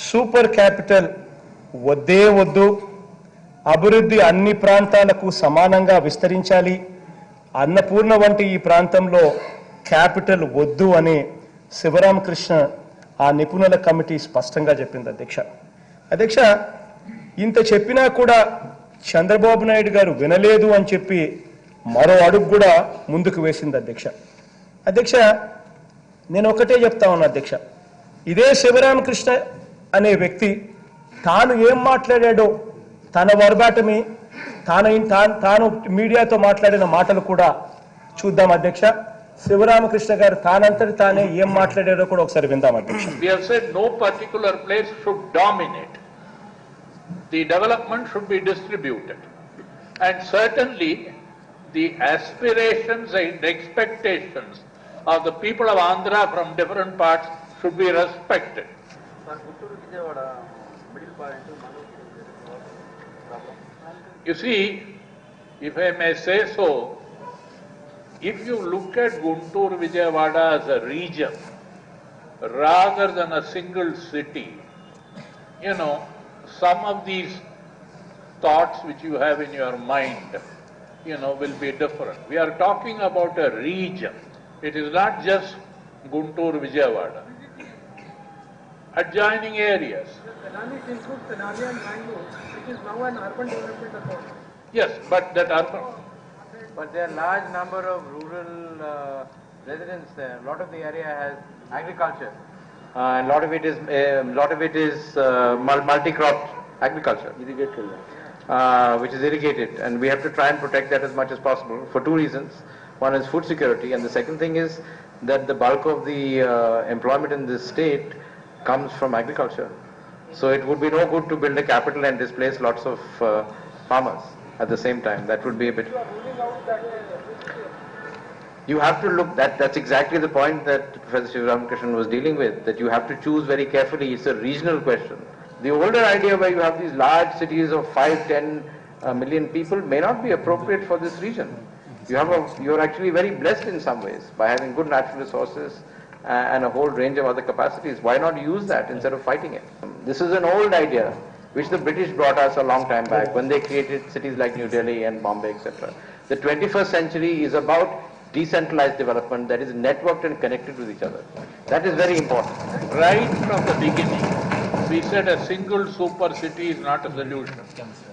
Super capital వద్దే వద్దు, అభివృద్ధి అన్ని ప్రాంతాలకు సమానంగా విస్తరించాలి, అన్నపూర్ణ వంటి ఈ ప్రాంతంలో క్యాపిటల్ వద్దు అని శివరామకృష్ణ ఆ నిపుణుల కమిటీ స్పష్టంగా చెప్పింది అధ్యక్ష. అధ్యక్ష, ఇంత చెప్పినా కూడా చంద్రబాబు నాయుడు గారు వినలేదు అని చెప్పి మరో అడుగు కూడా ముందుకు వేసింది అధ్యక్ష. అధ్యక్ష, నేను ఒకటే చెప్తా ఉన్నా అధ్యక్ష, ఇదే శివరామకృష్ణ అనే వ్యక్తి తాను ఏం మాట్లాడాడో తన వర్బాటమి తాను మీడియాతో మాట్లాడిన మాటలు కూడా చూద్దాం అధ్యక్ష. శివరామకృష్ణ గారు తానంతటి తానే ఏం మాట్లాడారో కూడా ఒకసారి విందాం అధ్యక్ష. We have said no particular place should dominate. The development should be distributed. And certainly the aspirations and expectations of the people of Andhra from different parts should be respected. You see, if I may say so, if you look at Guntur Vijayawada as a region rather than a single city, some of these thoughts which you have in your mind, will be different. We are talking about a region. It is not just Guntur Vijayawada. Adjoining areas. Tenali includes Tenali and Bangalore, which is now an urban development authority. Yes, but that urban. But there are large number of rural residents there. A lot of the area has agriculture. And a lot of it is multi-crop agriculture, which is irrigated, and we have to try and protect that as much as possible for two reasons. One is food security, and the second thing is that the bulk of the employment in this state comes from agriculture. So it would be no good to build a capital and displace lots of farmers at the same time. That would be a bit. You have to look, that's exactly the point that Professor Sivaramakrishnan was dealing with, that you have to choose very carefully. It's a regional question. The older idea where you have these large cities of 5-10 million people may not be appropriate for this region. You're actually very blessed in some ways by having good natural resources and a whole range of other capacities. Why not use that instead of fighting it? This is an old idea which the British brought us a long time back when they created cities like New Delhi and Bombay, etc. The 21st century is about decentralized development that is networked and connected with each other. That is very important. Right from the beginning, we said a single super city is not a solution.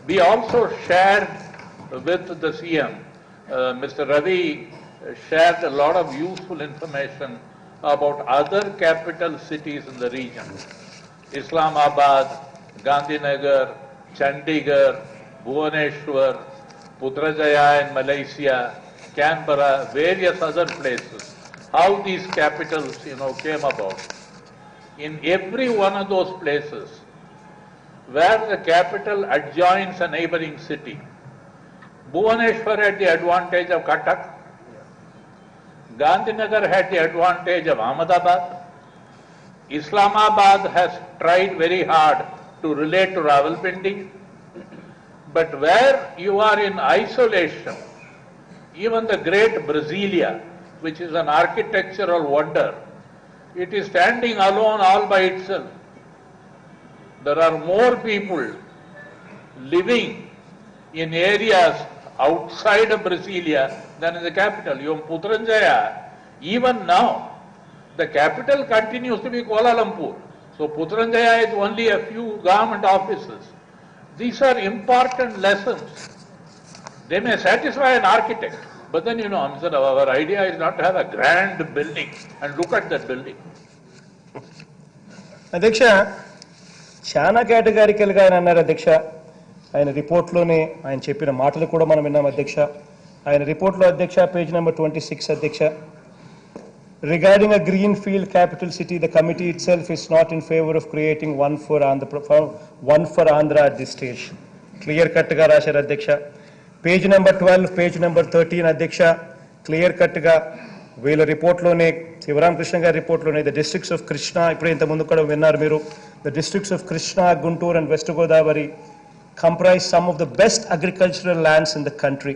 We also shared with the CM, Mr. Ravi shared a lot of useful information about other capital cities in the region. Islamabad, Gandhinagar, Chandigarh, Bhubaneswar, Putrajaya in Malaysia, Canberra, various other places. How these capitals, came about. In every one of those places, where the capital adjoins a neighboring city, Bhubaneswar had the advantage of Cuttack, Gandhinagar had the advantage of Ahmedabad, Islamabad has tried very hard to relate to Rawalpindi, but where you are in isolation, even the great Brasilia, which is an architectural wonder, it is standing alone all by itself. There are more people living in areas outside of Brasilia than in the capital. Even Putrajaya, even now, the capital continues to be Kuala Lumpur. So Putrajaya is only a few government offices. These are important lessons. They may satisfy an architect, but then our idea is not to have a grand building and look at that building. అధ్యక్ష, చాలా కేటగారికల్గా ఆయన అన్నారు అధ్యక్ష. ఆయన రిపోర్ట్లోనే ఆయన చెప్పిన మాటలు కూడా మనం విన్నాం అధ్యక్ష. ఆయన రిపోర్ట్లో అధ్యక్ష, పేజ్ నెంబర్ 26 అధ్యక్ష, regarding a green field capital city, the committee it self is not in favour of creating one for Andhra at this stage. Clear కట్గా రాశారు అధ్యక్ష. పేజ్ నెంబర్ 12, పేజ్ నెంబర్ 13 అధ్యక్ష, క్లియర్ కట్గా వీళ్ళ రిపోర్ట్లోనే, శివరామకృష్ణ గారి రిపోర్ట్లోనే, ద డిస్ట్రిక్ట్స్ ఆఫ్ కృష్ణా, ఇప్పుడు ఇంతకుముందు కూడా విన్నారు మీరు, the districts of Krishna, Guntur and west Godavari comprise some of the best agricultural lands in the country.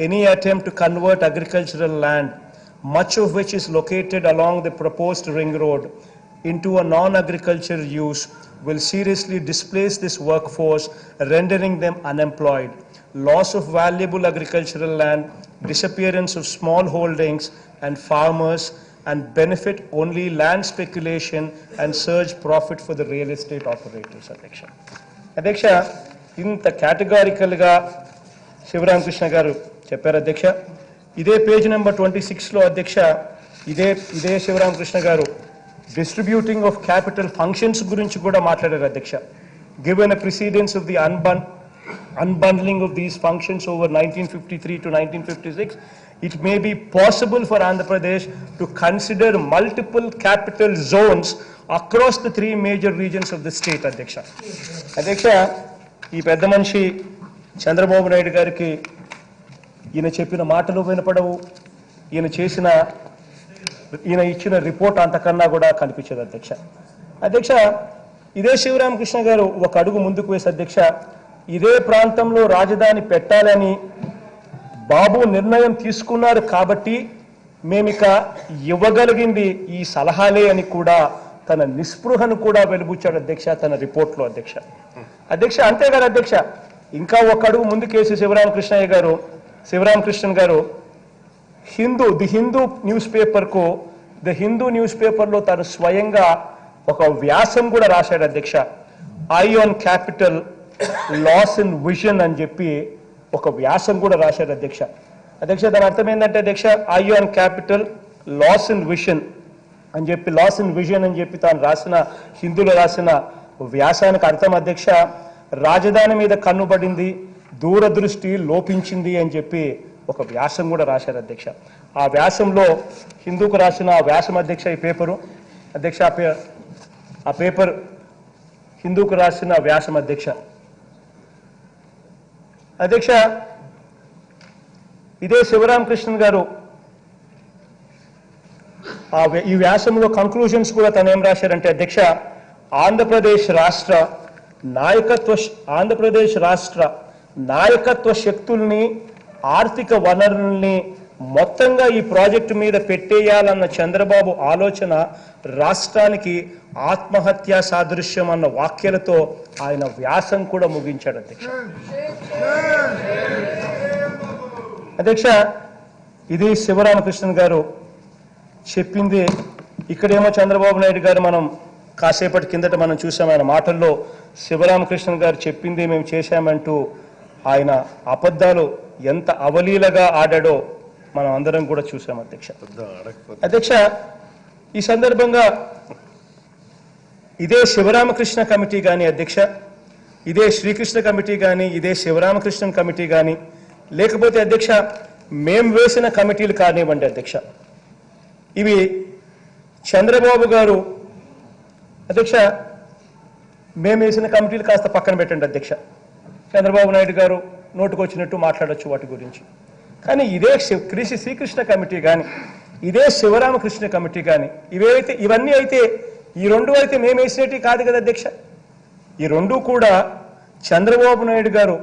Any attempt to convert agricultural land, much of which is located along the proposed ring road, into a non-agriculture use will seriously displace this workforce, rendering them unemployed. Loss of valuable agricultural land, disappearance of small holdings and farmers, and benefit only land speculation and surge profit for the real estate operators. అధ్యక్ష ఇంత కేటగారికల్గా శివరామకృష్ణ గారు చెప్పారు అధ్యక్ష. ఇదే page number 26లో అధ్యక్ష ఇదే శివరామకృష్ణ గారు distributing of capital functions గురించి కూడా మాట్లాడారు అధ్యక్ష. Given a precedence of the unbundling of these functions over 1953 to 1956, it may be possible for Andhra Pradesh to consider multiple capital zones across the 3 major regions of the state. అధ్యక్ష ఈ పెద్ద మనిషి చంద్రబాబు నాయుడు గారికి ఈయన చెప్పిన మాటలు వినపడవు, ఈయన ఇచ్చిన రిపోర్ట్ అంతకన్నా కూడా కనిపించదు అధ్యక్ష. ఇదే శివరామకృష్ణ గారు ఒక అడుగు ముందుకు వేసి అధ్యక్ష, ఇదే ప్రాంతంలో రాజధాని పెట్టాలని బాబు నిర్ణయం తీసుకున్నారు కాబట్టి మేమిక ఇవ్వగలిగింది ఈ సలహాలే అని కూడా తన నిస్పృహను కూడా వెలుబుచ్చాడు అధ్యక్ష తన రిపోర్ట్లో అధ్యక్ష. అంతేగాదు అధ్యక్ష, ఇంకా ఒక అడుగు ముందుకేసి శివరామకృష్ణన్ గారు ది హిందూ న్యూస్ పేపర్లో తను స్వయంగా ఒక వ్యాసం కూడా రాశాడు అధ్యక్ష. Eye on capital loss in vision అని చెప్పి ఒక వ్యాసం కూడా రాశాడు అధ్యక్ష. దాని అర్థం ఏంటంటే అధ్యక్ష, eye on capital loss in vision అని చెప్పి తాను హిందూలో రాసిన వ్యాసానికి అర్థం అధ్యక్ష, రాజధాని మీద కన్నుబడింది, దూరదృష్టి లోపించింది అని చెప్పి ఒక వ్యాసం కూడా రాశారు అధ్యక్ష. ఆ వ్యాసంలో హిందూకు రాసిన ఆ వ్యాసం అధ్యక్ష ఈ పేపరు అధ్యక్ష, ఆ పేపర్ హిందూకు రాసిన వ్యాసం అధ్యక్ష. ఇదే శివరామకృష్ణన్ గారు ఈ వ్యాసంలో కంక్లూజన్స్ కూడా తను ఏం రాశారంటే అధ్యక్ష, ఆంధ్రప్రదేశ్ రాష్ట్ర నాయకత్వ శక్తుల్ని, ఆర్థిక వనరుల్ని మొత్తంగా ఈ ప్రాజెక్టు మీద పెట్టేయాలన్న చంద్రబాబు ఆలోచన రాష్ట్రానికి ఆత్మహత్యా సాదృశ్యం అన్న వాక్యాలతో ఆయన వ్యాసం కూడా ముగించాడు అధ్యక్ష. ఇది శివరామకృష్ణన్ గారు చెప్పింది. ఇక్కడేమో చంద్రబాబు నాయుడు గారు మనం కాసేపటి కిందట మనం చూసాం ఆయన మాటల్లో శివరామకృష్ణన్ గారు చెప్పింది మేము చేశామంటూ ఆయన అబద్ధాలు ఎంత అవలీలగా ఆడాడో మనం అందరం కూడా చూసాం అధ్యక్ష. ఈ సందర్భంగా ఇదే శివరామకృష్ణ కమిటీ కానీ అధ్యక్ష, ఇదే శ్రీకృష్ణ కమిటీ కానీ, ఇదే శివరామకృష్ణన్ కమిటీ కానీ, లేకపోతే అధ్యక్ష మేం వేసిన కమిటీలు కానివ్వండి అధ్యక్ష, ఇవి చంద్రబాబు గారు అధ్యక్ష మేము వేసిన కమిటీలు కాస్త పక్కన పెట్టండి అధ్యక్ష. చంద్రబాబు నాయుడు గారు నోటుకొచ్చినట్టు మాట్లాడచ్చు వాటి గురించి. కానీ ఇదే శ్రీకృష్ణ కమిటీ కానీ, ఇదే శివరామకృష్ణ కమిటీ కానీ, ఇవన్నీ అయితే ఈ రెండు అయితే మేము వేసినట్టు కాదు కదా అధ్యక్ష. ఈ రెండు కూడా చంద్రబాబు నాయుడు గారు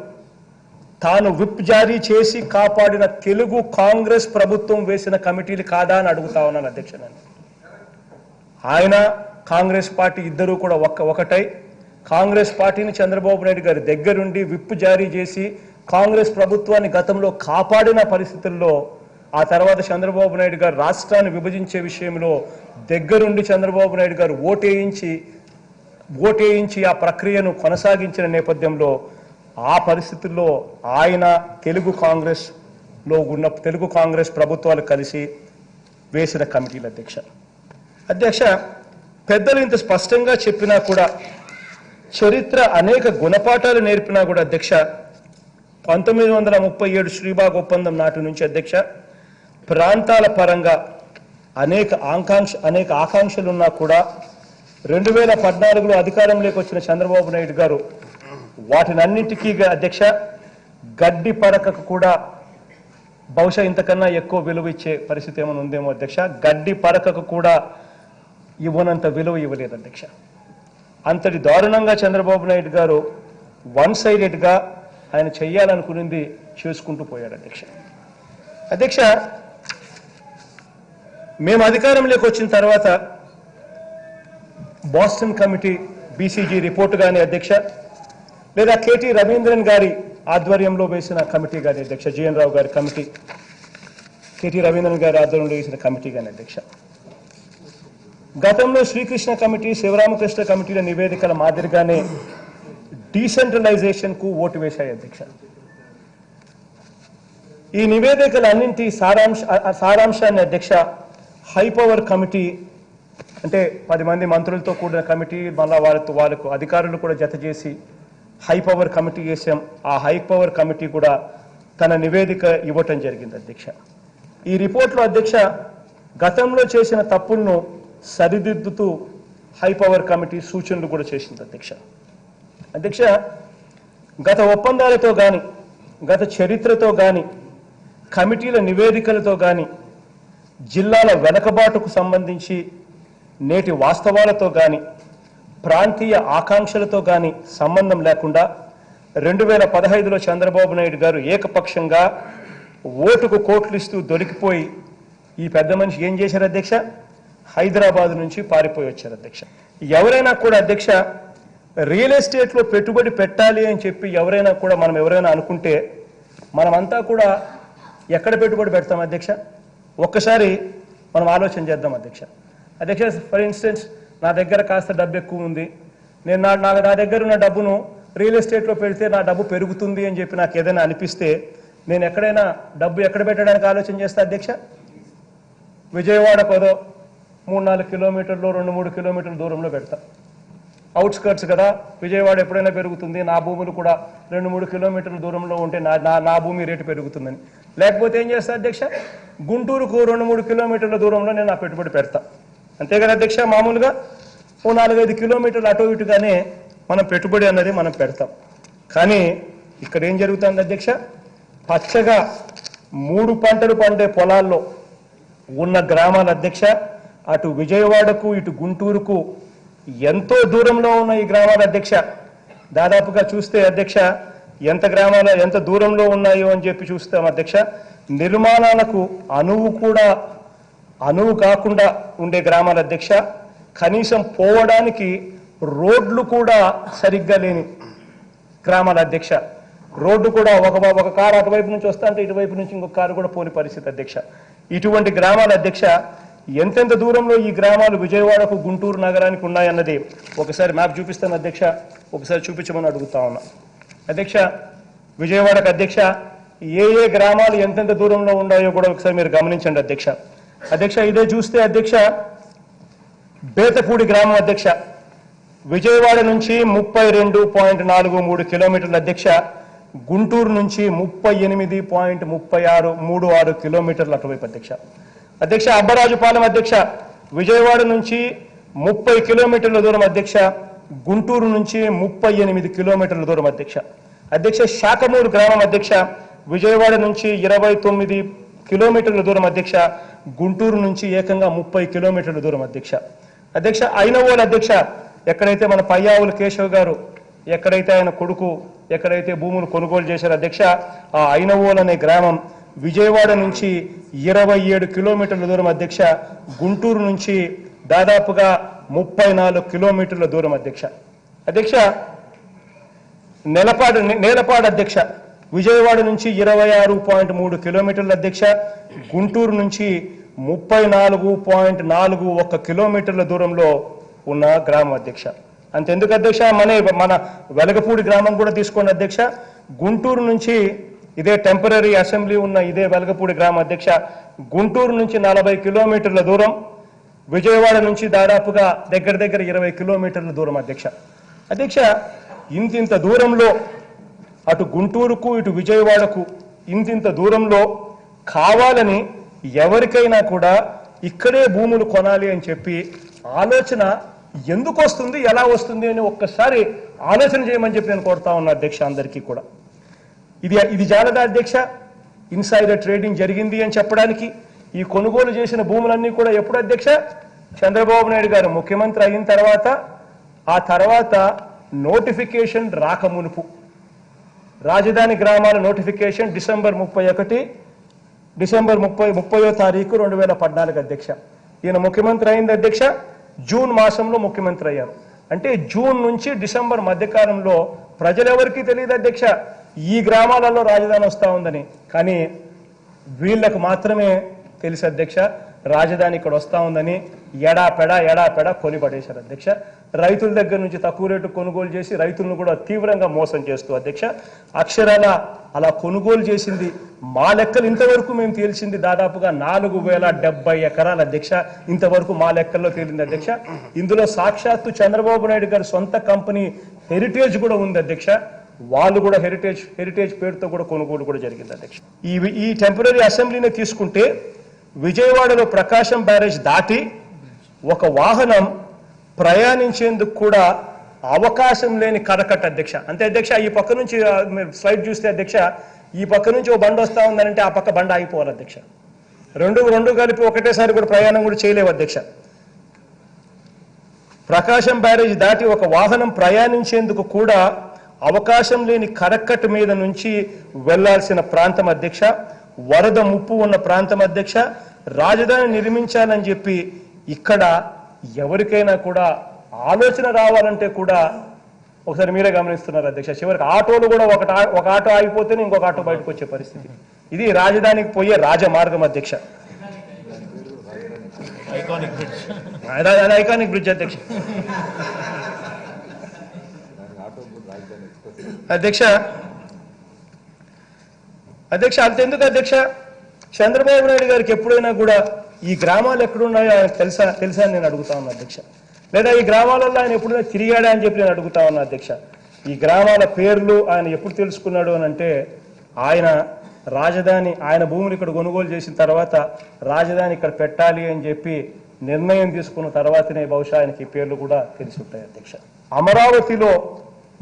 తాను విప్ జారీ చేసి కాపాడిన తెలుగు కాంగ్రెస్ ప్రభుత్వం వేసిన కమిటీలు కాదా అని అడుగుతా ఉన్నాను అధ్యక్ష. ఆయన కాంగ్రెస్ పార్టీ ఇద్దరూ కూడా ఒకటై కాంగ్రెస్ పార్టీని చంద్రబాబు నాయుడు గారి దగ్గరుండి విప్ జారీ చేసి కాంగ్రెస్ ప్రభుత్వాన్ని గతంలో కాపాడిన పరిస్థితుల్లో ఆ తర్వాత చంద్రబాబు నాయుడు గారు రాష్ట్రాన్ని విభజించే విషయంలో దగ్గరుండి చంద్రబాబు నాయుడు గారు ఓటేయించి ఆ ప్రక్రియను కొనసాగించిన నేపథ్యంలో ఆ పరిస్థితుల్లో ఆయన తెలుగు కాంగ్రెస్ ప్రభుత్వాలు కలిసి వేసిన కమిటీలు అధ్యక్ష. పెద్దలు ఇంత స్పష్టంగా చెప్పినా కూడా, చరిత్ర అనేక గుణపాఠాలు నేర్పినా కూడా అధ్యక్ష, 1937 శ్రీబాగ్ ఒప్పందం నాటి నుంచి అధ్యక్ష ప్రాంతాల పరంగా అనేక ఆకాంక్షలున్నా కూడా 2014లో అధికారంలోకి వచ్చిన చంద్రబాబు నాయుడు గారు వాటినన్నింటికీ అధ్యక్ష గడ్డి పరకకు కూడా బహుశా ఇంతకన్నా ఎక్కువ విలువ ఇచ్చే పరిస్థితి ఏమైనా ఉందేమో అధ్యక్ష. గడ్డి పరకకు కూడా ఇవ్వనంత విలువ ఇవ్వలేదు అధ్యక్ష. అంతటి దారుణంగా చంద్రబాబు నాయుడు గారు వన్ సైడెడ్గా ఆయన చెయ్యాలనుకున్నది చేసుకుంటూ పోయాడు అధ్యక్ష. మేము అధికారంలోకి వచ్చిన తర్వాత బాస్టన్ కమిటీ బీసీజీ రిపోర్టు కానీ అధ్యక్ష, లేదా కేటీ రవీంద్రన్ గారి ఆధ్వర్యంలో వేసిన కమిటీ కానీ అధ్యక్ష, జిఎన్ రావు గారి కమిటీ, కేటీ రవీంద్రన్ గారి ఆధ్వర్యంలో వేసిన కమిటీ కానీ అధ్యక్ష, గతంలో శ్రీకృష్ణ కమిటీ, శివరామకృష్ణ కమిటీల నివేదికల మాదిరిగానే డీసెంట్రలైజేషన్కు ఓటు వేశాయి అధ్యక్ష. ఈ నివేదికలన్నింటి సారాంశాన్ని అధ్యక్ష హై పవర్ కమిటీ, అంటే 10 మంది మంత్రులతో కూడిన కమిటీ, మళ్ళా వాళ్ళకు అధికారులు కూడా జత చేసి హై పవర్ కమిటీ చేసాం. ఆ హై పవర్ కమిటీ కూడా తన నివేదిక ఇవ్వటం జరిగింది అధ్యక్ష. ఈ రిపోర్ట్లో అధ్యక్ష గతంలో చేసిన తప్పులను సరిదిద్దుతూ హై పవర్ కమిటీ సూచనలు కూడా చేసింది అధ్యక్ష. అధ్యక్ష, గత ఒప్పందాలతో కానీ, గత చరిత్రతో కానీ, కమిటీల నివేదికలతో కానీ, జిల్లాల వెనకబాటుకు సంబంధించి నేటి వాస్తవాలతో కానీ, ప్రాంతీయ ఆకాంక్షలతో కానీ సంబంధం లేకుండా 2015లో చంద్రబాబు నాయుడు గారు ఏకపక్షంగా ఓటుకు కోట్లు ఇస్తూ దొరికిపోయి ఈ పెద్ద మనిషి ఏం చేశారు అధ్యక్ష? హైదరాబాద్ నుంచి పారిపోయి వచ్చారు అధ్యక్ష. ఎవరైనా కూడా అధ్యక్ష రియల్ ఎస్టేట్లో పెట్టుబడి పెట్టాలి అని చెప్పి మనం ఎవరైనా అనుకుంటే మనమంతా కూడా ఎక్కడ పెట్టుబడి పెడతాం అధ్యక్ష? ఒక్కసారి మనం ఆలోచన చేద్దాం అధ్యక్ష. అధ్యక్ష, ఫర్ ఇన్స్టెన్స్ నా దగ్గర కాస్త డబ్బు ఎక్కువ ఉంది, నేను నా దగ్గర ఉన్న డబ్బును రియల్ ఎస్టేట్లో పెడితే నా డబ్బు పెరుగుతుంది అని చెప్పి నాకు ఏదైనా అనిపిస్తే నేను ఎక్కడైనా డబ్బు ఎక్కడ పెట్టడానికి ఆలోచన చేస్తా అధ్యక్ష? విజయవాడ పదో 3-4 కిలోమీటర్లు 2-3 కిలోమీటర్ల దూరంలో పెడతా. అవుట్స్కర్ట్స్ కదా, విజయవాడ ఎప్పుడైనా పెరుగుతుంది, నా భూములు కూడా 2-3 కిలోమీటర్ల దూరంలో ఉంటే నా భూమి రేటు పెరుగుతుందని. లేకపోతే ఏం చేస్తా అధ్యక్ష? గుంటూరుకు 2-3 కిలోమీటర్ల దూరంలో నేను నా పెట్టుబడి పెడతా. అంతే కదా అధ్యక్ష? మామూలుగా 4-5 కిలోమీటర్లు అటు ఇటుగానే మనం పెట్టుబడి అన్నది మనం పెడతాం. కానీ ఇక్కడ ఏం జరుగుతుంది అధ్యక్ష? పచ్చగా 3 పంటలు పండే పొలాల్లో ఉన్న గ్రామాల అధ్యక్ష, అటు విజయవాడకు ఇటు గుంటూరుకు ఎంతో దూరంలో ఉన్న ఈ గ్రామాల అధ్యక్ష, దాదాపుగా చూస్తే అధ్యక్ష ఎంత దూరంలో ఉన్నాయో అని చెప్పి చూస్తాం అధ్యక్ష. నిర్మాణాలకు అనువు కాకుండా ఉండే గ్రామాల అధ్యక్ష, కనీసం పోవడానికి రోడ్లు కూడా సరిగ్గా లేని గ్రామాల అధ్యక్ష. రోడ్డు కూడా ఒక కారు అటువైపు నుంచి వస్తా అంటే ఇటువైపు నుంచి ఇంకొక కారు కూడా పోని పరిస్థితి అధ్యక్ష. ఇటువంటి గ్రామాల అధ్యక్ష, ఎంతెంత దూరంలో ఈ గ్రామాలు విజయవాడకు గుంటూరు నగరానికి ఉన్నాయన్నది ఒకసారి మ్యాప్ చూపిస్తాను అధ్యక్ష, ఒకసారి చూపించమని అడుగుతా ఉన్నా అధ్యక్ష. విజయవాడకు అధ్యక్ష ఏ గ్రామాలు ఎంతెంత దూరంలో ఉన్నాయో కూడా ఒకసారి మీరు గమనించండి అధ్యక్ష. అధ్యక్ష, ఇదే చూస్తే అధ్యక్ష బేతపూడి గ్రామం అధ్యక్ష విజయవాడ నుంచి 32.43 కిలోమీటర్ల అధ్యక్ష, గుంటూరు నుంచి 38.36 కిలోమీటర్ల అటువైపు అధ్యక్ష. అధ్యక్ష, అబ్బరాజుపాలెం అధ్యక్ష విజయవాడ నుంచి 30 కిలోమీటర్ల దూరం అధ్యక్ష, గుంటూరు నుంచి 38 కిలోమీటర్ల దూరం అధ్యక్ష. అధ్యక్ష, శాఖమూరు గ్రామం అధ్యక్ష విజయవాడ నుంచి 29 కిలోమీటర్ల దూరం అధ్యక్ష, గుంటూరు నుంచి ఏకంగా 30 కిలోమీటర్ల దూరం అధ్యక్ష. అధ్యక్ష, ఐనవోలు అధ్యక్ష, ఎక్కడైతే మన పయ్యావుల కేశవ్ గారు ఎక్కడైతే ఆయన కొడుకు ఎక్కడైతే భూములు కొనుగోలు చేశారు అధ్యక్ష, ఆ ఐనవోలు అనే గ్రామం విజయవాడ నుంచి 27 కిలోమీటర్ల దూరం అధ్యక్ష, గుంటూరు నుంచి దాదాపుగా 34 కిలోమీటర్ల దూరం అధ్యక్ష. అధ్యక్ష, నేలపాడు అధ్యక్ష విజయవాడ నుంచి 26.3 కిలోమీటర్ల అధ్యక్ష, గుంటూరు నుంచి 34.41 కిలోమీటర్ల దూరంలో ఉన్న గ్రామం అధ్యక్ష. అంతెందుకు అధ్యక్ష, మన వెలగపూడి గ్రామం కూడా తీసుకోండి అధ్యక్ష. గుంటూరు నుంచి ఇదే టెంపరీ అసెంబ్లీ ఉన్న ఇదే వెలగపూడి గ్రామం అధ్యక్ష, గుంటూరు నుంచి 40 కిలోమీటర్ల దూరం, విజయవాడ నుంచి దాదాపుగా దగ్గర 20 కిలోమీటర్ల దూరం అధ్యక్ష. అధ్యక్ష, ఇంత దూరంలో అటు గుంటూరుకు ఇటు విజయవాడకు ఇంత దూరంలో కావాలని ఎవరికైనా కూడా ఇక్కడే భూములు కొనాలి అని చెప్పి ఆలోచన ఎందుకు వస్తుంది, ఎలా వస్తుంది అని ఒక్కసారి ఆలోచన చేయమని చెప్పి నేను కోరుతా ఉన్నా అధ్యక్ష అందరికీ కూడా. ఇది జాలదా అధ్యక్ష? ఇన్సైడర్ ట్రేడింగ్ జరిగింది అని చెప్పడానికి ఈ కొనుగోలు చేసిన భూములన్నీ కూడా ఎప్పుడు అధ్యక్ష? చంద్రబాబు నాయుడు గారు ముఖ్యమంత్రి అయిన తర్వాత, ఆ తర్వాత నోటిఫికేషన్ రాకమునుపు, రాజధాని గ్రామాల నోటిఫికేషన్ డిసెంబర్ 30వ తారీఖు 2014 అధ్యక్ష. ఈయన ముఖ్యమంత్రి అయింది అధ్యక్ష జూన్ మాసంలో ముఖ్యమంత్రి అయ్యారు. అంటే జూన్ నుంచి డిసెంబర్ మధ్యకాలంలో ప్రజలెవరికీ తెలియదు అధ్యక్ష ఈ గ్రామాలలో రాజధాని వస్తూ ఉందని. కానీ వీళ్ళకు మాత్రమే తెలుసు అధ్యక్ష రాజధాని ఇక్కడ వస్తూ ఉందని. ఎడాపెడ కొనిపడేశారు అధ్యక్ష. రైతుల దగ్గర నుంచి తక్కువ రేటు కొనుగోలు చేసి రైతులను కూడా తీవ్రంగా మోసం చేస్తూ అధ్యక్ష అక్షరాల అలా కొనుగోలు చేసింది మా లెక్కలు ఇంతవరకు మేము తేల్చింది దాదాపుగా 4070 ఎకరాలు అధ్యక్ష. ఇంతవరకు మా లెక్కల్లో తేలింది అధ్యక్ష. ఇందులో సాక్షాత్తు చంద్రబాబు నాయుడు గారి సొంత కంపెనీ హెరిటేజ్ కూడా ఉంది అధ్యక్ష. వాళ్ళు కూడా హెరిటేజ్ పేరుతో కూడా కొనుగోలు కూడా జరిగింది అధ్యక్ష. ఈ టెంపరీ అసెంబ్లీని తీసుకుంటే విజయవాడలో ప్రకాశం బ్యారేజ్ దాటి ఒక వాహనం ప్రయాణించేందుకు కూడా అవకాశం లేని కరకట్ట అధ్యక్ష. అంతే అధ్యక్ష ఈ పక్క నుంచి మీరు స్లైడ్ చూస్తే అధ్యక్ష ఈ పక్క నుంచి ఓ బండి వస్తా ఉందంటే ఆ పక్క బండి ఆగిపోవాలి అధ్యక్ష. రెండు కలిపి ఒకటేసారి కూడా ప్రయాణం కూడా చేయలేవు అధ్యక్ష. ప్రకాశం బ్యారేజ్ దాటి ఒక వాహనం ప్రయాణించేందుకు కూడా అవకాశం లేని కరకట్ట మీద నుంచి వెళ్లాల్సిన ప్రాంతం అధ్యక్ష. వరద ముప్పు ఉన్న ప్రాంతం అధ్యక్ష. రాజధాని నిర్మించాలని చెప్పి ఇక్కడ ఎవరికైనా కూడా ఆలోచన రావాలంటే కూడా ఒకసారి మీరే గమనిస్తున్నారు అధ్యక్ష. చివరికి ఆటోలు కూడా ఒక ఆటో ఆగిపోతేనే ఇంకొక ఆటో బయటకు వచ్చే పరిస్థితి. ఇది రాజధానికి పోయే రాజమార్గం అధ్యక్ష. ఐకానిక్ బ్రిడ్జ్ అధ్యక్ష. అధ్యక్ష అంతెందుకు అధ్యక్ష చంద్రబాబు నాయుడు గారికి ఎప్పుడైనా కూడా ఈ గ్రామాలు ఎక్కడున్నాయో ఆయనకు తెలుసా అని నేను అడుగుతా ఉన్నా అధ్యక్ష. లేదా ఈ గ్రామాలలో ఆయన ఎప్పుడైనా తిరిగాడా అని చెప్పి నేను అడుగుతా ఉన్నా అధ్యక్ష. ఈ గ్రామాల పేర్లు ఆయన ఎప్పుడు తెలుసుకున్నాడు అని అంటే ఆయన రాజధాని ఆయన భూములు ఇక్కడ కొనుగోలు చేసిన తర్వాత రాజధాని ఇక్కడ పెట్టాలి అని చెప్పి నిర్ణయం తీసుకున్న తర్వాతనే బహుశా ఆయనకి పేర్లు కూడా తెలిసి ఉంటాయి అధ్యక్ష. అమరావతిలో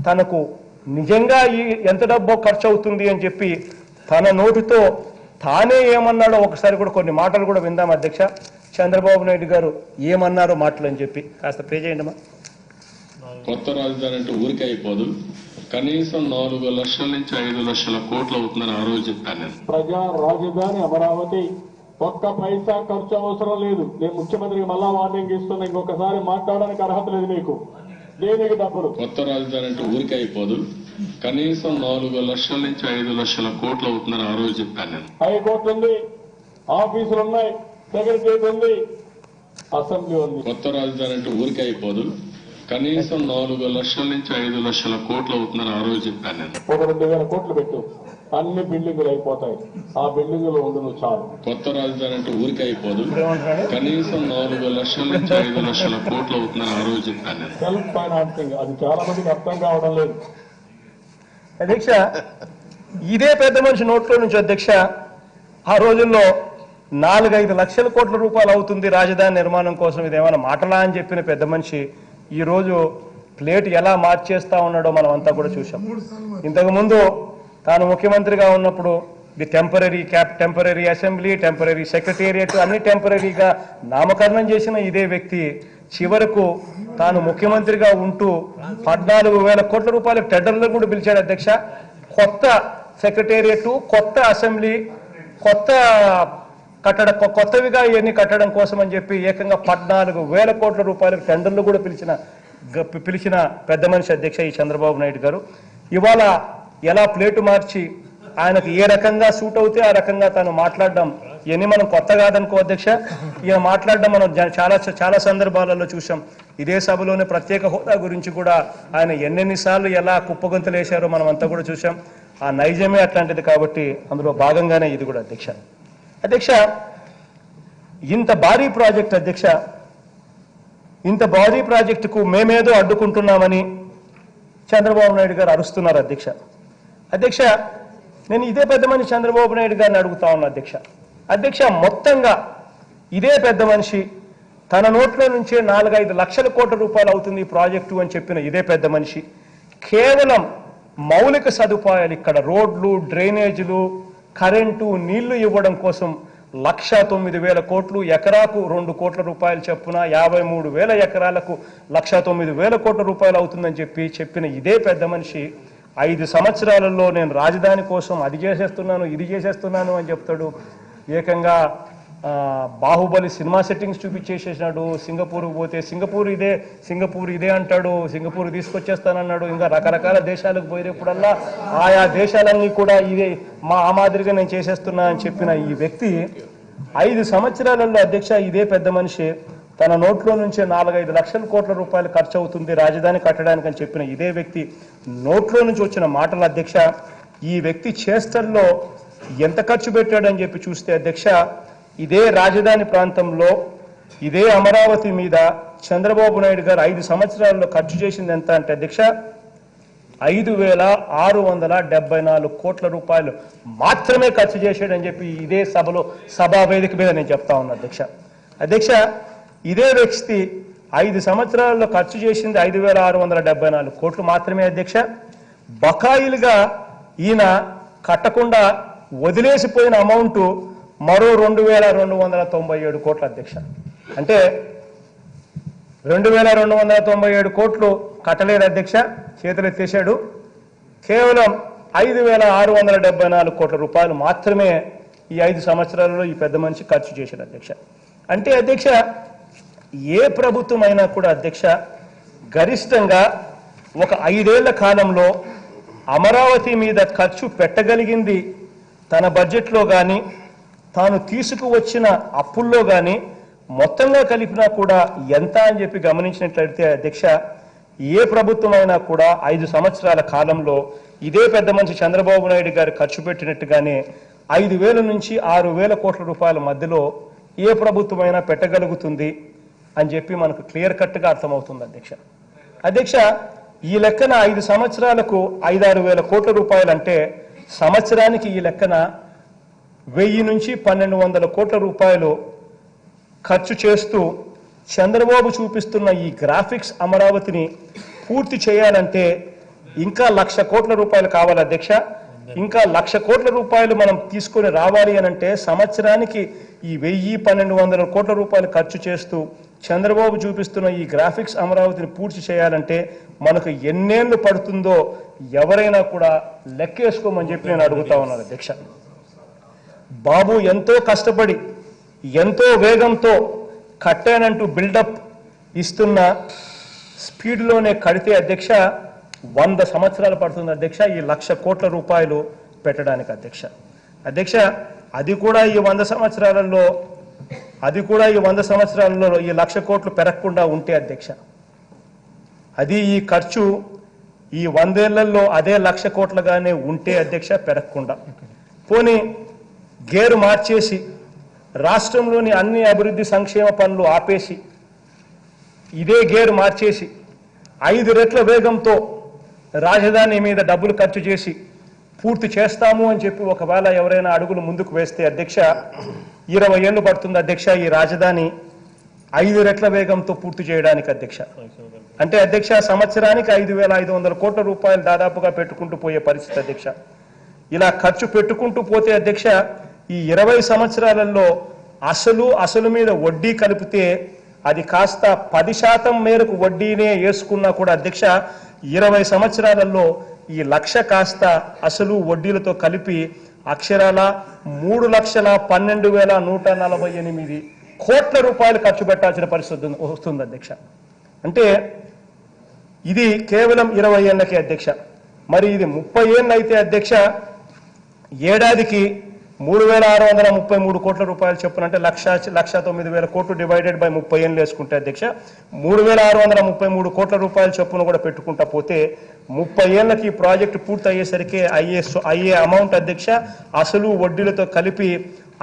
తనకు నిజంగా ఎంత డబ్బో ఖర్చు అవుతుంది అని చెప్పి తన నోటితో తానే ఏమన్నాడో ఒకసారి కూడా కొన్ని మాటలు కూడా విందాం అధ్యక్ష. చంద్రబాబు నాయుడు గారు ఏమన్నారో మాటలు అని చెప్పి కాస్త ప్లే చేయండి అమ్మా. కొత్త రాజధాని అంటే ఊరికే అయిపోదు, కనీసం 4 లక్షల నుంచి 5 లక్షల కోట్లు అవుతుందని ఆ రోజు చెప్పాను నేను. ప్రజా రాజధాని అమరావతి ఒక్క పైసా ఖర్చు అవసరం లేదు. నేను ముఖ్యమంత్రికి మళ్ళా వార్నింగ్ ఇస్తున్నా, ఇంకొకసారి మాట్లాడడానికి అర్హత లేదు నీకు. దేనికి డబ్బులు కొత్త రాజధాని అంటే ఊరికే అయిపోదు, కనీసం 4 లక్షల నుంచి 5 లక్షల కోట్లు అవుతుందని ఆ రోజు చెప్పాను నేను. హైకోర్టు ఉంది, ఆఫీసులు ఉన్నాయి, సెక్రటరియట్ ఉంది, అసెంబ్లీ ఉంది. కొత్త రాజధాని అంటే ఊరికే అయిపోదు, కనీసం 4 లక్షల నుంచి 5 లక్షల కోట్లు అవుతుందని ఆ రోజు చెప్పాను నేను. 2,000 కోట్లు పెట్టు, అన్ని బిల్డింగులు అయిపోతాయి. ఆ బిల్డింగులు ఉండు నువ్వు చాలు. కొత్త రాజధాని అంటే ఊరికే అయిపోదు, కనీసం 4 లక్షల నుంచి 5 లక్షల కోట్లు అవుతుందని ఆ రోజు చెప్పాను నేను. సెల్ఫ్ ఫైనాన్సింగ్ అది చాలా మందికి అర్థం కావడం లేదు అధ్యక్ష. ఇదే పెద్ద మనిషి నోట్లో నుంచి అధ్యక్ష ఆ రోజుల్లో 4-5 లక్షల కోట్ల రూపాయలు అవుతుంది రాజధాని నిర్మాణం కోసం, ఇదేమైనా మాటలా అని చెప్పిన పెద్ద మనిషి ఈరోజు ప్లేట్ ఎలా మార్చేస్తా ఉన్నాడో మనం అంతా కూడా చూసాం. ఇంతకుముందు తాను ముఖ్యమంత్రిగా ఉన్నప్పుడు the temporary assembly, temporary secretariat అన్ని టెంపరీగా నామకరణం చేసిన ఇదే వ్యక్తి చివరకు తాను ముఖ్యమంత్రిగా ఉంటూ 14,000 కోట్ల రూపాయల టెండర్లు కూడా పిలిచాడు అధ్యక్ష. కొత్త సెక్రటేరియట్, కొత్త అసెంబ్లీ, కొత్తవిగా ఇవన్నీ కట్టడం కోసం అని చెప్పి ఏకంగా 14,000 కోట్ల రూపాయల టెండర్లు కూడా పిలిచిన పెద్ద మనిషి అధ్యక్ష ఈ చంద్రబాబు నాయుడు గారు. ఇవాళ ఎలా ప్లేటు మార్చి ఆయనకు ఏ రకంగా సూట్ అవుతే ఆ రకంగా తాను మాట్లాడడం ఇవన్నీ మనం కొత్త కాదనుకో అధ్యక్ష. ఈయన మాట్లాడడం మనం చాలా సందర్భాలలో చూసాం. ఇదే సభలోనే ప్రత్యేక హోదా గురించి కూడా ఆయన ఎన్నెన్నిసార్లు ఎలా కుప్పగొంతులు వేశారో మనం అంతా కూడా చూసాం. ఆ నైజమే అట్లాంటిది కాబట్టి అందులో భాగంగానే ఇది కూడా అధ్యక్ష. ఇంత భారీ ప్రాజెక్ట్ అధ్యక్ష, ఇంత భారీ ప్రాజెక్టుకు మేమేదో అడ్డుకుంటున్నామని చంద్రబాబు నాయుడు గారు అరుస్తున్నారు అధ్యక్ష. నేను ఇదే పెద్ద మనిషి చంద్రబాబు నాయుడు గారిని అడుగుతా ఉన్నా అధ్యక్ష. మొత్తంగా ఇదే పెద్ద మనిషి తన నోట్లో నుంచే 4-5 లక్షల కోట్ల రూపాయలు అవుతుంది ఈ ప్రాజెక్టు అని చెప్పిన ఇదే పెద్ద మనిషి కేవలం మౌలిక సదుపాయాలు ఇక్కడ రోడ్లు, డ్రైనేజీలు, కరెంటు, నీళ్లు ఇవ్వడం కోసం 1,09,000 కోట్లు, ఎకరాకు 2 కోట్ల రూపాయలు చొప్పున 53,000 ఎకరాలకు 1,09,000 కోట్ల రూపాయలు అవుతుందని చెప్పిన ఇదే పెద్ద మనిషి 5 సంవత్సరాలలో నేను రాజధాని కోసం అది చేసేస్తున్నాను, ఇది చేసేస్తున్నాను అని చెప్తాడు. ఏకంగా బాహుబలి సినిమా సెట్టింగ్స్ చూపించేసేసినాడు. సింగపూర్ పోతే సింగపూర్ ఇదే అంటాడు, సింగపూర్ తీసుకొచ్చేస్తానన్నాడు. ఇంకా రకరకాల దేశాలకు పోయినప్పుడల్లా ఆయా దేశాలన్నీ కూడా ఇదే ఆ మాదిరిగా నేను చేసేస్తున్నా అని చెప్పిన ఈ వ్యక్తి 5 సంవత్సరాలలో అధ్యక్ష ఇదే పెద్ద మనిషి తన నోట్లో నుంచే 4-5 లక్షల కోట్ల రూపాయలు ఖర్చు అవుతుంది రాజధాని కట్టడానికి అని చెప్పిన ఇదే వ్యక్తి నోట్లో నుంచి వచ్చిన మాటల అధ్యక్ష ఈ వ్యక్తి చేష్టల్లో ఎంత ఖర్చు పెట్టాడని చెప్పి చూస్తే అధ్యక్ష ఇదే రాజధాని ప్రాంతంలో ఇదే అమరావతి మీద చంద్రబాబు నాయుడు గారు 5 సంవత్సరాల్లో ఖర్చు చేసింది ఎంత అంటే అధ్యక్ష 5,674 కోట్ల రూపాయలు మాత్రమే ఖర్చు చేశాడని చెప్పి ఇదే సభా వేదిక మీద నేను చెప్తా ఉన్నా అధ్యక్ష ఇదే వ్యక్తి 5 సంవత్సరాల్లో ఖర్చు చేసింది 5,674 కోట్లు మాత్రమే అధ్యక్ష. బకాయిలుగా ఈయన కట్టకుండా వదిలేసిపోయిన అమౌంట్ మరో 2,297 కోట్ల అధ్యక్ష. అంటే 2,297 కోట్లు కట్టలేదు అధ్యక్ష, చేతులెత్తేశాడు. కేవలం 5,674 కోట్ల రూపాయలు మాత్రమే ఈ 5 సంవత్సరాలలో ఈ పెద్ద మనిషి ఖర్చు చేశాడు అధ్యక్ష. అంటే అధ్యక్ష ఏ ప్రభుత్వం అయినా కూడా అధ్యక్ష గరిష్టంగా ఒక 5 ఏళ్ల కాలంలో అమరావతి మీద ఖర్చు పెట్టగలిగింది తన బడ్జెట్లో కానీ తాను తీసుకువచ్చిన అప్పుల్లో కానీ మొత్తంగా కలిపినా కూడా ఎంత అని చెప్పి గమనించినట్లయితే అధ్యక్ష ఏ ప్రభుత్వం అయినా కూడా 5 సంవత్సరాల కాలంలో ఇదే పెద్ద మనిషి చంద్రబాబు నాయుడు గారు ఖర్చు పెట్టినట్టుగానే 5,000 నుంచి 6,000 కోట్ల రూపాయల మధ్యలో ఏ ప్రభుత్వం అయినా పెట్టగలుగుతుంది అని చెప్పి మనకు క్లియర్ కట్గా అర్థమవుతుంది అధ్యక్ష ఈ లెక్కన 5 సంవత్సరాలకు 5-6 వేల కోట్ల రూపాయలు అంటే సంవత్సరానికి ఈ లెక్కన 1000 నుంచి 1,200 కోట్ల రూపాయలు ఖర్చు చేస్తూ చంద్రబాబు చూపిస్తున్న ఈ గ్రాఫిక్స్ అమరావతిని పూర్తి చేయాలంటే ఇంకా 1,00,000 కోట్ల రూపాయలు కావాలి అధ్యక్ష. ఇంకా 1,00,000 కోట్ల రూపాయలు మనం తీసుకొని రావాలి అనంటే సంవత్సరానికి ఈ 1,000-1,200 కోట్ల రూపాయలు ఖర్చు చేస్తూ చంద్రబాబు చూపిస్తున్న ఈ గ్రాఫిక్స్ అమరావతిని పూర్తి చేయాలంటే మనకు ఎన్నేళ్లు పడుతుందో ఎవరైనా కూడా లెక్కేసుకోమని చెప్పి నేను అడుగుతా ఉన్నాను అధ్యక్ష. బాబు ఎంతో కష్టపడి ఎంతో వేగంతో కట్టానంటూ బిల్డప్ ఇస్తున్న స్పీడ్లోనే కడితే అధ్యక్ష 100 సంవత్సరాలు పడుతుంది అధ్యక్ష ఈ 1,00,000 కోట్ల రూపాయలు పెట్టడానికి అధ్యక్ష. అది కూడా ఈ 100 సంవత్సరాలలో ఈ 1,00,000 కోట్లు పెరగకుండా ఉంటే అధ్యక్ష అది ఈ ఖర్చు ఈ 100 ఏళ్లలో అదే 1,00,000 కోట్లుగానే ఉంటే అధ్యక్ష పెరగకుండా పోనీ గేరు మార్చేసి రాష్ట్రంలోని అన్ని అభివృద్ధి సంక్షేమ పనులు ఆపేసి ఇదే గేరు మార్చేసి 5 రెట్ల వేగంతో రాజధాని మీద డబ్బులు ఖర్చు చేసి పూర్తి చేస్తాము అని చెప్పి ఒకవేళ ఎవరైనా అడుగులు ముందుకు వేస్తే అధ్యక్ష 20 ఏళ్ళు పడుతుంది అధ్యక్ష ఈ రాజధాని 5 రెట్ల వేగంతో పూర్తి చేయడానికి అధ్యక్ష. అంటే అధ్యక్ష సంవత్సరానికి 5,500 కోట్ల రూపాయలు దాదాపుగా పెట్టుకుంటూ పోయే పరిస్థితి అధ్యక్ష. ఇలా ఖర్చు పెట్టుకుంటూ పోతే అధ్యక్ష ఈ 20 సంవత్సరాలలో అసలు మీద వడ్డీ కలిపితే అది కాస్త 10% మేరకు వడ్డీనే వేసుకున్నా కూడా అధ్యక్ష 20 సంవత్సరాలలో ఈ 1,00,000 కాస్త అసలు వడ్డీలతో కలిపి అక్షరాల 3,12,148 కోట్ల రూపాయలు ఖర్చు పెట్టాల్సిన పరిస్థితి వస్తుంది అధ్యక్ష. అంటే ఇది కేవలం 20 ఏళ్ళకే అధ్యక్ష. మరి ఇది 30 ఏళ్ళు అయితే అధ్యక్ష ఏడాదికి 3,633 కోట్ల రూపాయలు చొప్పున అంటే 1,09,000 కోట్లు డివైడెడ్ బై 30 ఏళ్ళు వేసుకుంటే అధ్యక్ష 3,633 కోట్ల రూపాయల చొప్పున కూడా పెట్టుకుంటా పోతే 30 ఏళ్ళకి ఈ ప్రాజెక్టు పూర్తి అయ్యేసరికి అయ్యే అమౌంట్ అధ్యక్ష అసలు వడ్డీలతో కలిపి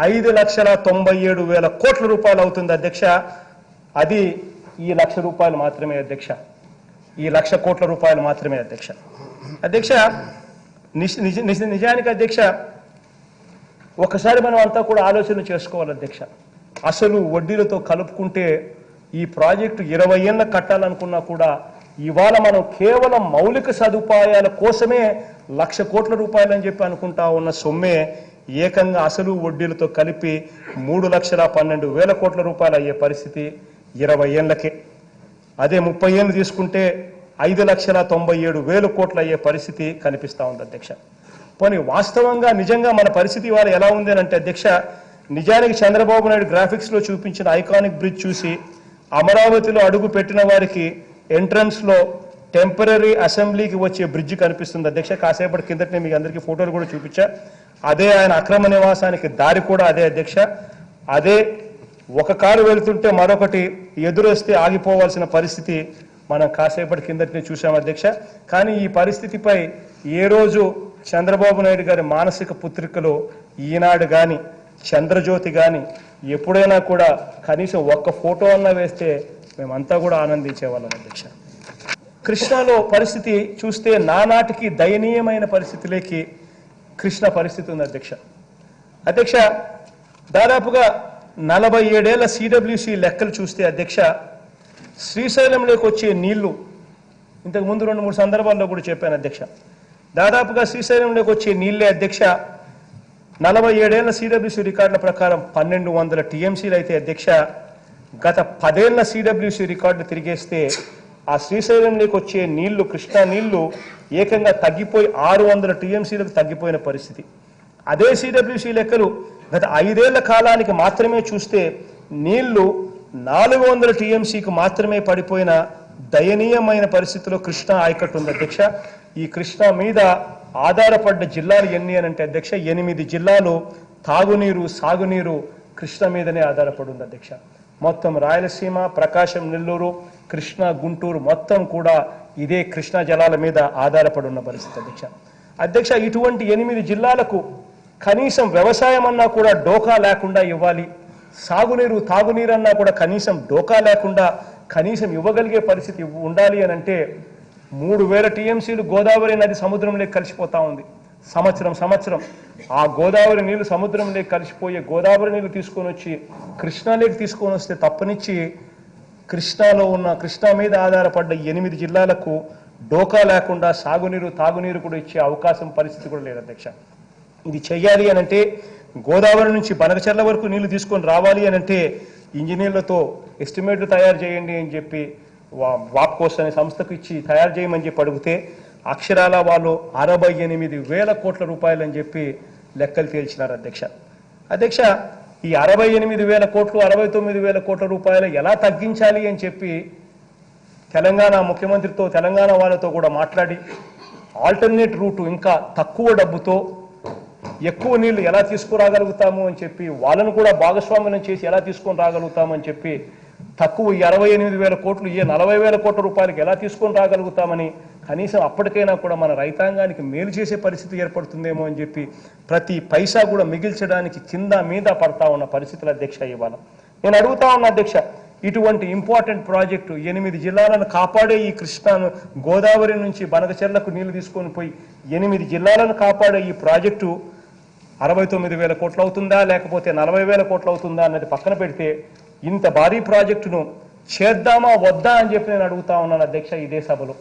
5,97,000 కోట్ల రూపాయలు అవుతుంది అధ్యక్ష. అది ఈ 1,00,000 రూపాయలు మాత్రమే అధ్యక్ష, ఈ 1,00,000 కోట్ల రూపాయలు మాత్రమే అధ్యక్ష. నిజానికి అధ్యక్ష ఒకసారి మనం అంతా కూడా ఆలోచన చేసుకోవాలి అధ్యక్ష. అసలు వడ్డీలతో కలుపుకుంటే ఈ ప్రాజెక్టు 20 ఏళ్ళ కట్టాలనుకున్నా కూడా ఇవాళ మనం కేవలం మౌలిక సదుపాయాల కోసమే 1,00,000 కోట్ల రూపాయలు అని చెప్పి అనుకుంటా ఉన్న సొమ్మే ఏకంగా అసలు వడ్డీలతో కలిపి 3,12,000 కోట్ల రూపాయలు అయ్యే పరిస్థితి 20 ఏళ్ళకే. అదే 30 ఏళ్ళు తీసుకుంటే 5,97,000 కోట్లు అయ్యే పరిస్థితి కనిపిస్తూ ఉంది అధ్యక్ష. పోనీ వాస్తవంగా నిజంగా మన పరిస్థితి ఇవాళ ఎలా ఉంది అని అంటే అధ్యక్ష నిజానికి చంద్రబాబు నాయుడు గ్రాఫిక్స్లో చూపించిన ఐకానిక్ బ్రిడ్జ్ చూసి అమరావతిలో అడుగు పెట్టిన వారికి ఎంట్రన్స్లో టెంపరీ అసెంబ్లీకి వచ్చే బ్రిడ్జ్ కనిపిస్తుంది అధ్యక్ష. కాసేపటి కిందటనే మీకు అందరికీ ఫోటోలు కూడా చూపించా. అదే ఆయన అక్రమ నివాసానికి దారి కూడా అదే అధ్యక్ష. అదే ఒక కారు వెళ్తుంటే మరొకటి ఎదురొస్తే ఆగిపోవాల్సిన పరిస్థితి మనం కాసేపటి కిందటనే చూసాం అధ్యక్ష. కానీ ఈ పరిస్థితిపై ఏ రోజు చంద్రబాబు నాయుడు గారి మానసిక పుత్రికలు ఈనాడు కానీ చంద్రజ్యోతి కానీ ఎప్పుడైనా కూడా కనీసం ఒక్క ఫోటో అన్నా వేస్తే మేమంతా కూడా ఆనందించేవాళ్ళం అధ్యక్ష. కృష్ణాలో పరిస్థితి చూస్తే నానాటికి దయనీయమైన పరిస్థితిలోకి కృష్ణ పరిస్థితి ఉంది అధ్యక్ష. అధ్యక్ష దాదాపుగా 47 ఏళ్ల సిడబ్ల్యూసి లెక్కలు చూస్తే అధ్యక్ష శ్రీశైలంలోకి వచ్చే నీళ్లు ఇంతకు ముందు 2-3 సందర్భాల్లో కూడా చెప్పాను అధ్యక్ష. దాదాపుగా శ్రీశైలంలోకి వచ్చే నీళ్లే అధ్యక్ష 47 ఏళ్ల సిడబ్ల్యూసి రికార్డుల ప్రకారం 1200 టీఎంసీలు అయితే అధ్యక్ష గత 10 ఏళ్ల సిడబ్ల్యూసి రికార్డులు తిరిగేస్తే ఆ శ్రీశైలంలోకి వచ్చే నీళ్లు కృష్ణా నీళ్లు ఏకంగా తగ్గిపోయి 600 టీఎంసీలకు తగ్గిపోయిన పరిస్థితి. అదే సిడబ్ల్యూసి లెక్కలు గత 5 ఏళ్ల కాలానికి మాత్రమే చూస్తే నీళ్లు 400 టీఎంసీకి మాత్రమే పడిపోయిన దయనీయమైన పరిస్థితిలో కృష్ణా ఆయకట్టు ఉంది అధ్యక్ష. ఈ కృష్ణా మీద ఆధారపడ్డ జిల్లాలు ఎన్ని అని అంటే అధ్యక్ష 8 జిల్లాలు తాగునీరు సాగునీరు కృష్ణ మీదనే ఆధారపడి ఉంది అధ్యక్ష. మొత్తం రాయలసీమ, ప్రకాశం, నెల్లూరు, కృష్ణా, గుంటూరు మొత్తం కూడా ఇదే కృష్ణా జలాల మీద ఆధారపడి ఉన్న పరిస్థితి అధ్యక్ష. అధ్యక్ష ఇటువంటి 8 జిల్లాలకు కనీసం వ్యవసాయం అన్నా కూడా డోకా లేకుండా ఇవ్వాలి, సాగునీరు తాగునీరు అన్నా కూడా కనీసం డోకా లేకుండా కనీసం ఇవ్వగలిగే పరిస్థితి ఉండాలి అని అంటే 3000 టీఎంసీలు గోదావరి నది సముద్రంలోకి కలిసిపోతా ఉంది సంవత్సరం. ఆ గోదావరి నీళ్లు సముద్రంలోకి కలిసిపోయే గోదావరి నీళ్లు తీసుకొని వచ్చి కృష్ణాలోకి తీసుకొని వస్తే తప్పనిచ్చి కృష్ణాలో ఉన్న కృష్ణా మీద ఆధారపడ్డ 8 జిల్లాలకు డోకా లేకుండా సాగునీరు తాగునీరు కూడా ఇచ్చే అవకాశం పరిస్థితి కూడా లేదు అధ్యక్ష. ఇది చెయ్యాలి అని అంటే గోదావరి నుంచి బనకచెర్ల వరకు నీళ్లు తీసుకొని రావాలి అని అంటే ఇంజనీర్లతో ఎస్టిమేట్లు తయారు చేయండి అని చెప్పి వాప్కోస్ అనే సంస్థకు ఇచ్చి తయారు చేయమని చెప్పి అడిగితే అక్షరాల వాళ్ళు 68,000 కోట్ల రూపాయలు అని చెప్పి లెక్కలు తేల్చినారు అధ్యక్ష. అధ్యక్ష ఈ 68,000 కోట్లు 69,000 కోట్ల రూపాయలు ఎలా తగ్గించాలి అని చెప్పి తెలంగాణ ముఖ్యమంత్రితో తెలంగాణ వాళ్ళతో కూడా మాట్లాడి ఆల్టర్నేట్ రూటు ఇంకా తక్కువ డబ్బుతో ఎక్కువ నీళ్లు ఎలా తీసుకురాగలుగుతాము అని చెప్పి వాళ్ళను కూడా భాగస్వామ్యం చేసి ఎలా తీసుకొని రాగలుగుతామని చెప్పి తక్కువ 68,000 కోట్లు 40,000 కోట్ల రూపాయలకి ఎలా తీసుకొని రాగలుగుతామని కనీసం అప్పటికైనా కూడా మన రైతాంగానికి మేలు చేసే పరిస్థితి ఏర్పడుతుందేమో అని చెప్పి ప్రతి పైసా కూడా మిగిల్చడానికి కింద మీద పడతా ఉన్న పరిస్థితుల అధ్యక్ష ఇవాళ నేను అడుగుతా ఉన్నా అధ్యక్ష. ఇటువంటి ఇంపార్టెంట్ ప్రాజెక్టు 8 జిల్లాలను కాపాడే ఈ కృష్ణాను గోదావరి నుంచి బనకచెర్లకు నీళ్లు తీసుకొని పోయి 8 జిల్లాలను కాపాడే ఈ ప్రాజెక్టు 69,000 కోట్లు అవుతుందా లేకపోతే 40,000 కోట్లు అవుతుందా అన్నది పక్కన పెడితే ఇంత భారీ ప్రాజెక్టును చేద్దామా వద్దా అని చెప్పి నేను అడుగుతా ఉన్నాను అధ్యక్ష ఇదే సభలో.